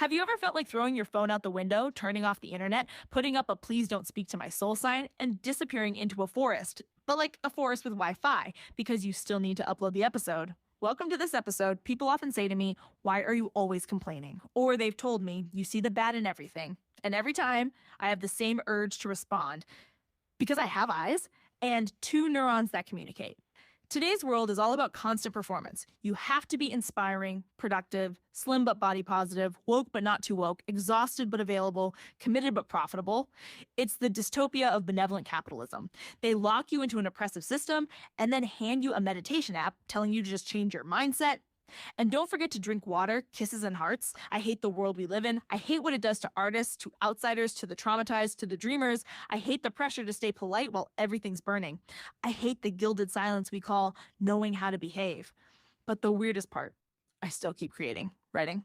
Have you ever felt like throwing your phone out the window, turning off the internet, putting up a please don't speak to my soul sign, and disappearing into a forest? But like a forest with Wi Fi, because you still need to upload the episode. Welcome to this episode. People often say to me, "Why are you always complaining?" Or they've told me, "You see the bad in everything." And every time I have the same urge to respond because I have eyes and two neurons that communicate. Today's world is all about constant performance. You have to be inspiring, productive, slim but body positive, woke but not too woke, exhausted but available, committed but profitable. It's the dystopia of benevolent capitalism. They lock you into an oppressive system and then hand you a meditation app telling you to just change your mindset. And don't forget to drink water, kisses, and hearts. I hate the world we live in. I hate what it does to artists, to outsiders, to the traumatized, to the dreamers. I hate the pressure to stay polite while everything's burning. I hate the gilded silence we call knowing how to behave. But the weirdest part, I still keep creating, writing,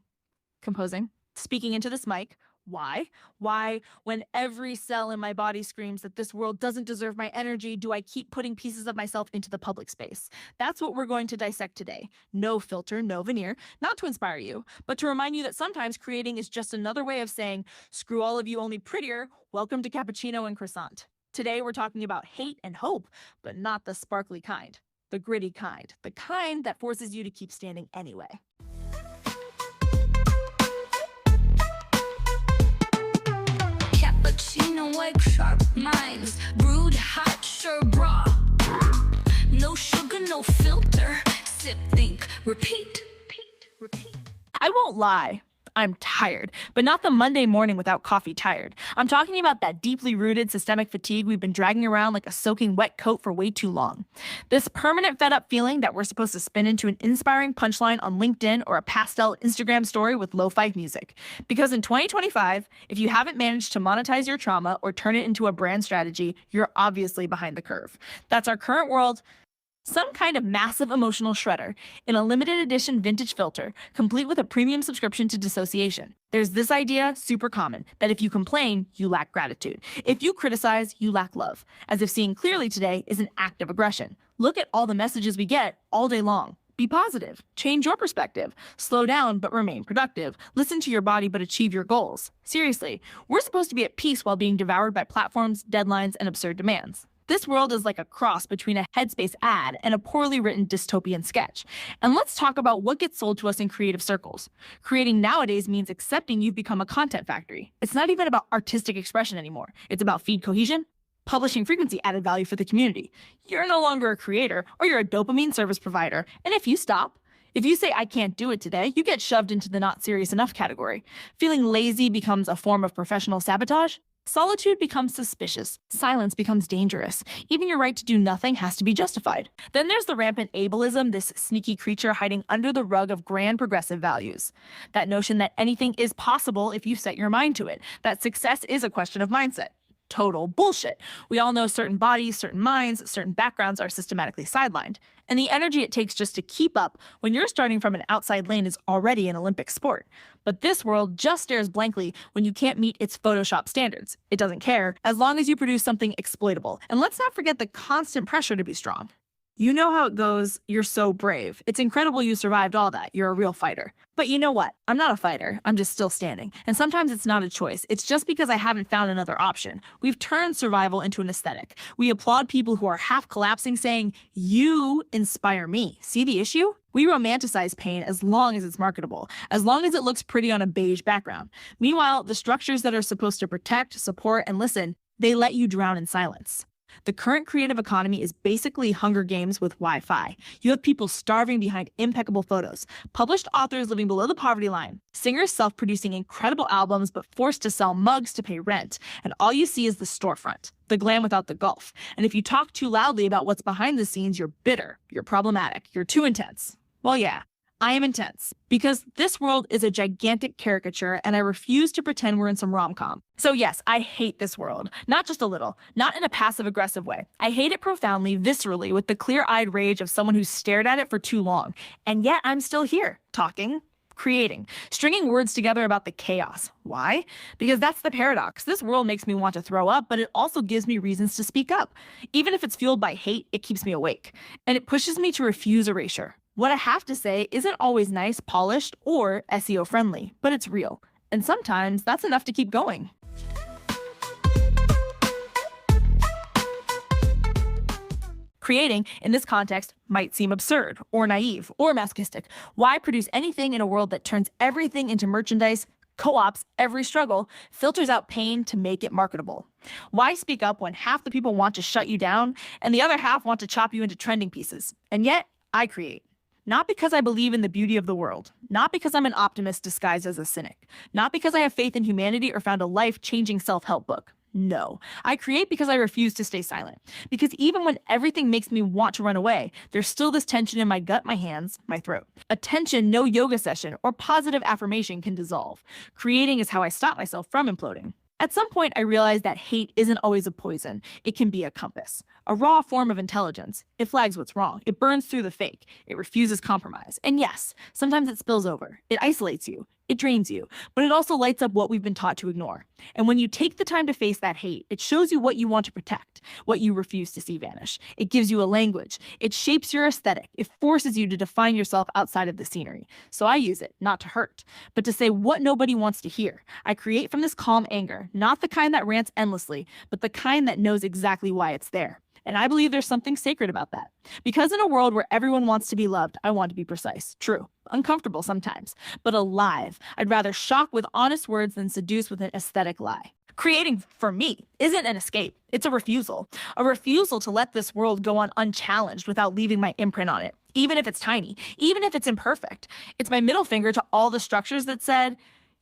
composing, speaking into this mic. Why? Why, when every cell in my body screams that this world doesn't deserve my energy, do I keep putting pieces of myself into the public space? That's what we're going to dissect today. No filter, no veneer, not to inspire you, but to remind you that sometimes creating is just another way of saying, screw all of you only prettier, welcome to cappuccino and croissant. Today we're talking about hate and hope, but not the sparkly kind, the gritty kind, the kind that forces you to keep standing anyway. Cappuccino, wake sharp minds, brewed hot, sure bra. No sugar, no filter. Sip, think, repeat, repeat. I won't lie. I'm tired, but not the Monday morning without coffee tired. I'm talking about that deeply rooted systemic fatigue we've been dragging around like a soaking wet coat for way too long. This permanent fed up feeling that we're supposed to spin into an inspiring punchline on LinkedIn or a pastel Instagram story with lo-fi music. Because in 2025, if you haven't managed to monetize your trauma or turn it into a brand strategy, you're obviously behind the curve. That's our current world. Some kind of massive emotional shredder in a limited edition vintage filter, complete with a premium subscription to dissociation. There's this idea, super common, that if you complain, you lack gratitude. If you criticize, you lack love. As if seeing clearly today is an act of aggression. Look at all the messages we get all day long. Be positive. Change your perspective. Slow down but remain productive. Listen to your body but achieve your goals. Seriously, we're supposed to be at peace while being devoured by platforms, deadlines, and absurd demands. This world is like a cross between a Headspace ad and a poorly written dystopian sketch. And let's talk about what gets sold to us in creative circles. Creating nowadays means accepting you've become a content factory. It's not even about artistic expression anymore. It's about feed cohesion, publishing frequency added value for the community. You're no longer a creator, or you're a dopamine service provider. And if you stop, if you say, "I can't do it today," you get shoved into the not serious enough category. Feeling lazy becomes a form of professional sabotage. Solitude becomes suspicious. Silence becomes dangerous. Even your right to do nothing has to be justified. Then there's the rampant ableism, this sneaky creature hiding under the rug of grand progressive values. That notion that anything is possible if you set your mind to it, that success is a question of mindset. Total bullshit. We all know certain bodies, certain minds, certain backgrounds are systematically sidelined. And the energy it takes just to keep up when you're starting from an outside lane is already an Olympic sport. But this world just stares blankly when you can't meet its Photoshop standards. It doesn't care, as long as you produce something exploitable. And let's not forget the constant pressure to be strong. You know how it goes, you're so brave. It's incredible you survived all that. You're a real fighter. But you know what? I'm not a fighter. I'm just still standing. And sometimes it's not a choice. It's just because I haven't found another option. We've turned survival into an aesthetic. We applaud people who are half collapsing saying, "You inspire me." See the issue? We romanticize pain as long as it's marketable, as long as it looks pretty on a beige background. Meanwhile, the structures that are supposed to protect, support, and listen, they let you drown in silence. The current creative economy is basically Hunger Games with Wi-Fi. You have people starving behind impeccable photos, published authors living below the poverty line, singers self-producing incredible albums but forced to sell mugs to pay rent, and all you see is the storefront, the glam without the gulf. And if you talk too loudly about what's behind the scenes, you're bitter, you're problematic, you're too intense. Well, yeah. I am intense because this world is a gigantic caricature and I refuse to pretend we're in some rom-com. So yes, I hate this world. Not just a little, not in a passive-aggressive way. I hate it profoundly, viscerally, with the clear-eyed rage of someone who's stared at it for too long. And yet I'm still here, talking, creating, stringing words together about the chaos. Why? Because that's the paradox. This world makes me want to throw up, but it also gives me reasons to speak up. Even if it's fueled by hate, it keeps me awake. And it pushes me to refuse erasure. What I have to say isn't always nice, polished, or SEO friendly, but it's real. And sometimes that's enough to keep going. Creating, in this context, might seem absurd, or naive, or masochistic. Why produce anything in a world that turns everything into merchandise, co-ops every struggle, filters out pain to make it marketable? Why speak up when half the people want to shut you down and the other half want to chop you into trending pieces? And yet, I create. Not because I believe in the beauty of the world, not because I'm an optimist disguised as a cynic, not because I have faith in humanity or found a life-changing self-help book. No, I create because I refuse to stay silent. Because even when everything makes me want to run away, there's still this tension in my gut, my hands, my throat. A tension no yoga session or positive affirmation can dissolve. Creating is how I stop myself from imploding. At some point, I realized that hate isn't always a poison. It can be a compass, a raw form of intelligence. It flags what's wrong. It burns through the fake. It refuses compromise. And yes, sometimes it spills over. It isolates you. It drains you, but it also lights up what we've been taught to ignore. And when you take the time to face that hate, it shows you what you want to protect, what you refuse to see vanish. It gives you a language. It shapes your aesthetic. It forces you to define yourself outside of the scenery. So I use it, not to hurt, but to say what nobody wants to hear. I create from this calm anger, not the kind that rants endlessly, but the kind that knows exactly why it's there. And I believe there's something sacred about that. Because in a world where everyone wants to be loved, I want to be precise. True. Uncomfortable sometimes, but alive. I'd rather shock with honest words than seduce with an aesthetic lie. Creating, for me, isn't an escape. It's a refusal. A refusal to let this world go on unchallenged without leaving my imprint on it. Even if it's tiny, even if it's imperfect. It's my middle finger to all the structures that said,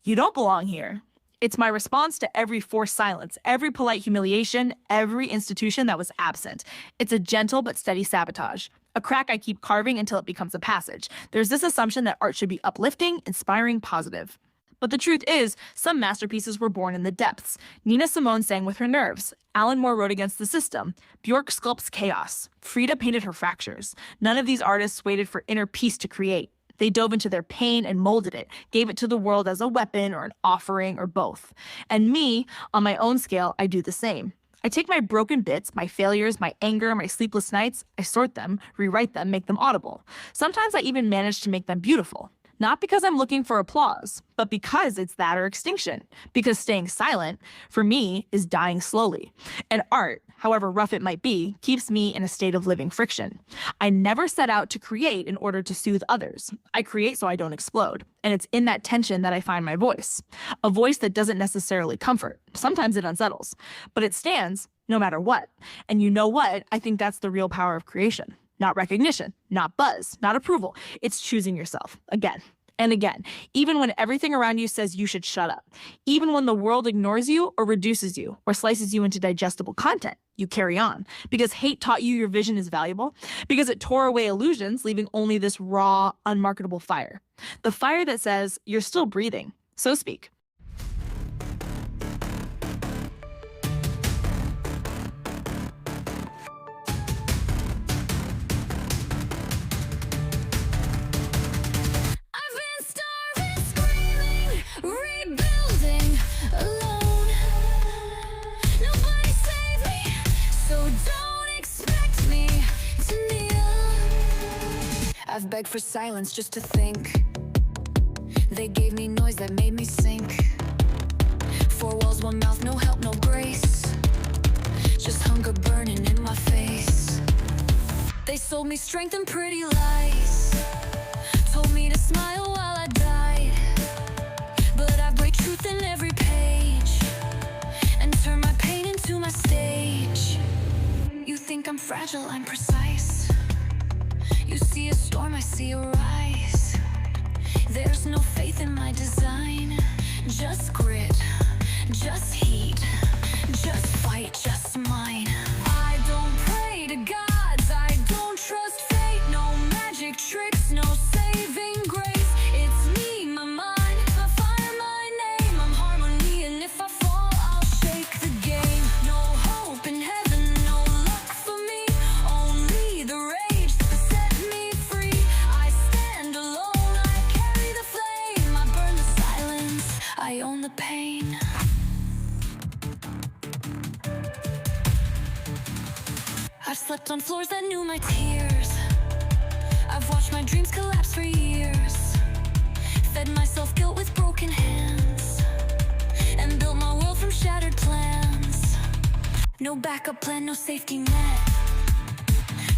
you don't belong here. It's my response to every forced silence, every polite humiliation, every institution that was absent. It's a gentle but steady sabotage, a crack I keep carving until it becomes a passage. There's this assumption that art should be uplifting, inspiring, positive. But the truth is, some masterpieces were born in the depths. Nina Simone sang with her nerves. Alan Moore wrote against the system. Bjork sculpts chaos. Frida painted her fractures. None of these artists waited for inner peace to create. They dove into their pain and molded it, gave it to the world as a weapon or an offering or both. And me, on my own scale, I do the same. I take my broken bits, my failures, my anger, my sleepless nights, I sort them, rewrite them, make them audible. Sometimes I even manage to make them beautiful. Not because I'm looking for applause, but because it's that or extinction. Because staying silent, for me, is dying slowly. And art, however rough it might be, keeps me in a state of living friction. I never set out to create in order to soothe others. I create so I don't explode. And it's in that tension that I find my voice. A voice that doesn't necessarily comfort. Sometimes it unsettles. But it stands no matter what. And you know what? I think that's the real power of creation. Not recognition, not buzz, not approval. It's choosing yourself again and again, even when everything around you says you should shut up. Even when the world ignores you or reduces you or slices you into digestible content, you carry on. Because hate taught you your vision is valuable. Because it tore away illusions, leaving only this raw, unmarketable fire. The fire that says you're still breathing, so speak. I've begged for silence just to think. They gave me noise that made me sink. Four walls, one mouth, no help, no grace. Just hunger burning in my face. They sold me strength and pretty lies. Told me to smile while I died. But I break truth in every page and turn my pain into my stage. You think I'm fragile, I'm precise. You see a storm, I see a rise. There's no faith in my design. Just grit, just heat, just fight, just mine. I don't pray to gods, I don't trust fate. No magic tricks, no saving grace. It's me, my mind, my fire, my name. I'm harmony, and if I fall, I'll shake the game. No hope in heaven, no luck for me. Only the rage that set me free. I stand alone, I carry the flame. I burn the silence, I own the pain. I've slept on floors that knew my tears. I've watched my dreams collapse for years. Fed myself guilt with broken hands. No backup plan, no safety net.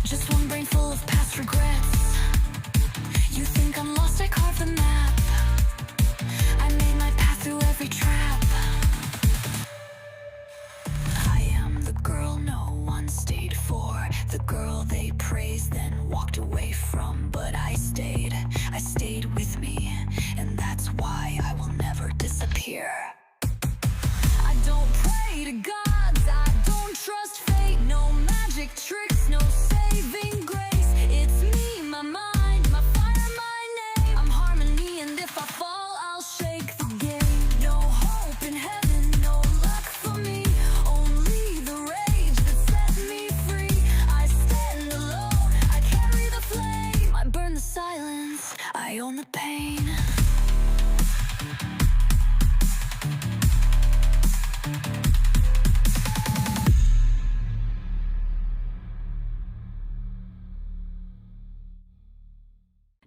Just one brain full of past regrets. You think I'm lost, I carved the map. I made my path through every trap. I am the girl no one stayed for, the girl they praised then walked away from. But I stayed with me, and that's why I will never disappear. I don't pray to gods, I don't trust fate. No magic tricks, no saving grace. It's me, my mind, my fire, my name. I'm harmony, and if I fall, I'll shake the game. No hope in heaven, no luck for me. Only the rage that set me free. I stand alone, I carry the flame. I burn the silence, I own the pain.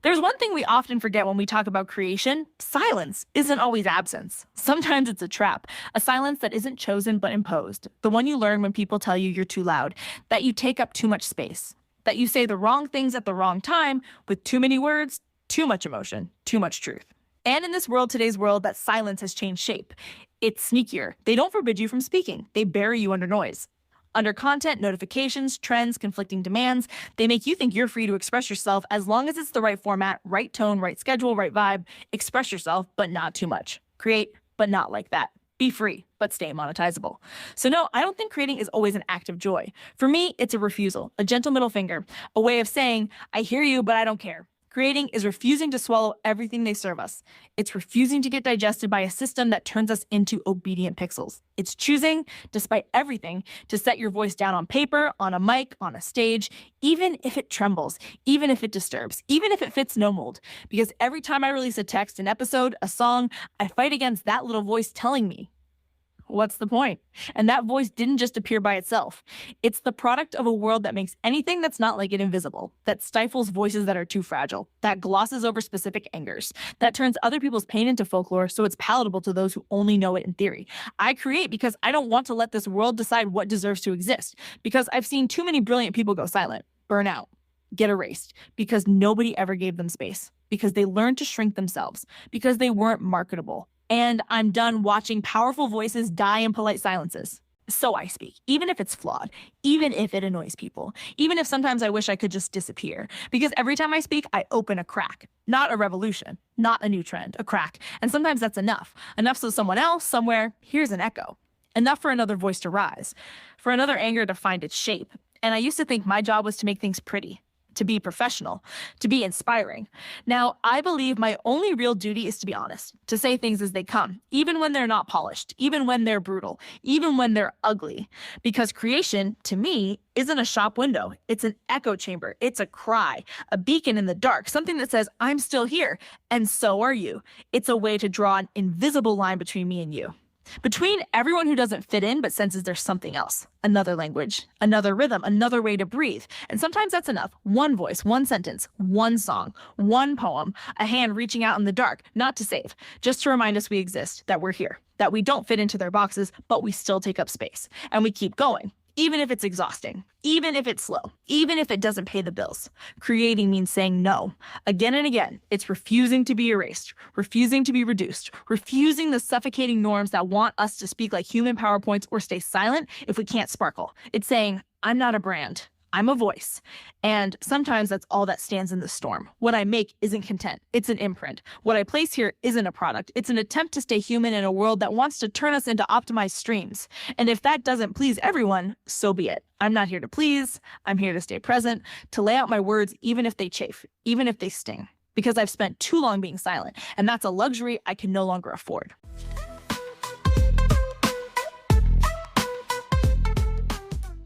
There's one thing we often forget when we talk about creation. Silence isn't always absence. Sometimes it's a trap, a silence that isn't chosen but imposed. The one you learn when people tell you you're too loud, that you take up too much space, that you say the wrong things at the wrong time with too many words, too much emotion, too much truth. And in this world, today's world, that silence has changed shape. It's sneakier. They don't forbid you from speaking. They bury you under noise. Under content, notifications, trends, conflicting demands, they make you think you're free to express yourself as long as it's the right format, right tone, right schedule, right vibe. Express yourself, but not too much. Create, but not like that. Be free, but stay monetizable. So no, I don't think creating is always an act of joy. For me, it's a refusal, a gentle middle finger, a way of saying, I hear you, but I don't care. Creating is refusing to swallow everything they serve us. It's refusing to get digested by a system that turns us into obedient pixels. It's choosing, despite everything, to set your voice down on paper, on a mic, on a stage, even if it trembles, even if it disturbs, even if it fits no mold. Because every time I release a text, an episode, a song, I fight against that little voice telling me, what's the point? And that voice didn't just appear by itself. It's the product of a world that makes anything that's not like it invisible, that stifles voices that are too fragile, that glosses over specific angers, that turns other people's pain into folklore so it's palatable to those who only know it in theory. I create because I don't want to let this world decide what deserves to exist, because I've seen too many brilliant people go silent, burn out, get erased, because nobody ever gave them space, because they learned to shrink themselves, because they weren't marketable. And I'm done watching powerful voices die in polite silences. So I speak, even if it's flawed, even if it annoys people, even if sometimes I wish I could just disappear. Because every time I speak, I open a crack, not a revolution, not a new trend, a crack. And sometimes that's enough. Enough so someone else, somewhere, hears an echo. Enough for another voice to rise, for another anger to find its shape. And I used to think my job was to make things pretty, to be professional, to be inspiring. Now, I believe my only real duty is to be honest, to say things as they come, even when they're not polished, even when they're brutal, even when they're ugly. Because creation, to me, isn't a shop window. It's an echo chamber. It's a cry, a beacon in the dark, something that says, I'm still here, and so are you. It's a way to draw an invisible line between me and you. Between everyone who doesn't fit in but senses there's something else, another language, another rhythm, another way to breathe. And sometimes that's enough. One voice, one sentence, one song, one poem, a hand reaching out in the dark, not to save, just to remind us we exist, that we're here, that we don't fit into their boxes, but we still take up space. And we keep going, even if it's exhausting, even if it's slow, even if it doesn't pay the bills. Creating means saying no. Again and again, it's refusing to be erased, refusing to be reduced, refusing the suffocating norms that want us to speak like human PowerPoints or stay silent if we can't sparkle. It's saying, I'm not a brand. I'm a voice. And sometimes that's all that stands in the storm. What I make isn't content. It's an imprint. What I place here isn't a product. It's an attempt to stay human in a world that wants to turn us into optimized streams. And if that doesn't please everyone, so be it. I'm not here to please. I'm here to stay present, to lay out my words even if they chafe, even if they sting. Because I've spent too long being silent. And that's a luxury I can no longer afford.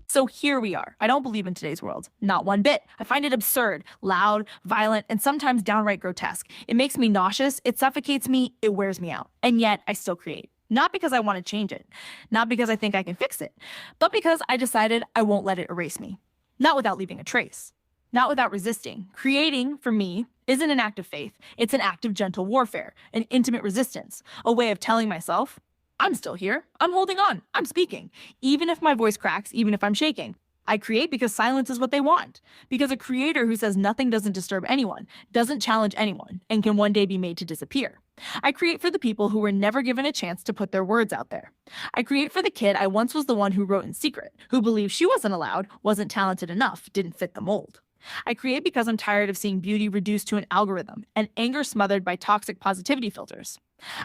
So here we are. I don't believe in today's world. Not one bit. I find it absurd, loud, violent, and sometimes downright grotesque. It makes me nauseous. It suffocates me. It wears me out. And yet I still create. Not because I want to change it. Not because I think I can fix it. But because I decided I won't let it erase me. Not without leaving a trace. Not without resisting. Creating, for me, isn't an act of faith. It's an act of gentle warfare, an intimate resistance, a way of telling myself, I'm still here. I'm holding on. I'm speaking. Even if my voice cracks, even if I'm shaking. I create because silence is what they want. Because a creator who says nothing doesn't disturb anyone, doesn't challenge anyone, and can one day be made to disappear. I create for the people who were never given a chance to put their words out there. I create for the kid I once was the one who wrote in secret, who believed she wasn't allowed, wasn't talented enough, didn't fit the mold. I create because I'm tired of seeing beauty reduced to an algorithm and anger smothered by toxic positivity filters.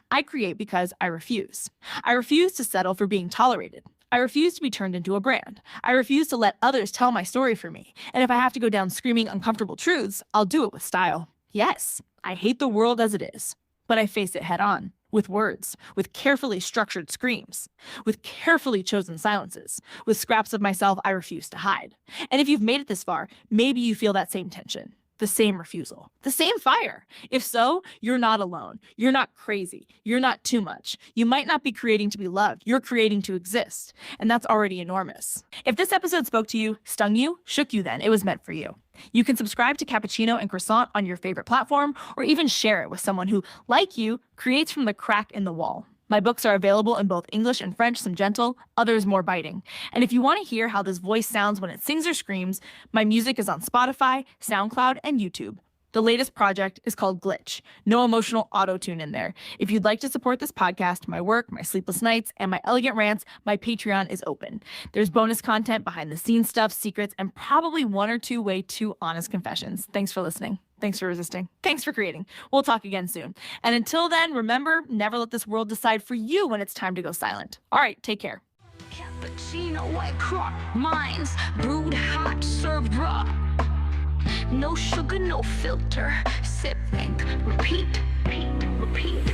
I create because I refuse. I refuse to settle for being tolerated. I refuse to be turned into a brand. I refuse to let others tell my story for me. And if I have to go down screaming uncomfortable truths, I'll do it with style. Yes, I hate the world as it is, but I face it head on, with words, with carefully structured screams, with carefully chosen silences, with scraps of myself I refuse to hide. And if you've made it this far, maybe you feel that same tension. The same refusal, the same fire. If so, you're not alone. You're not crazy. You're not too much. You might not be creating to be loved. You're creating to exist. And that's already enormous. If this episode spoke to you, stung you, shook you, then it was meant for you. You can subscribe to Cappuccino and Croissant on your favorite platform, or even share it with someone who, like you, creates from the crack in the wall. My books are available in both English and French, some gentle, others more biting. And if you want to hear how this voice sounds when it sings or screams, my music is on Spotify, SoundCloud, and YouTube. The latest project is called Glitch. No emotional auto-tune in there. If you'd like to support this podcast, my work, my sleepless nights, and my elegant rants, my Patreon is open. There's bonus content, behind-the-scenes stuff, secrets, and probably one or two way too honest confessions. Thanks for listening. Thanks for resisting. Thanks for creating. We'll talk again soon. And until then, remember, never let this world decide for you when it's time to go silent. All right, take care. Cappuccino, white crop, mine's brewed hot, served raw. No sugar, no filter. Sip, think, repeat, repeat, repeat.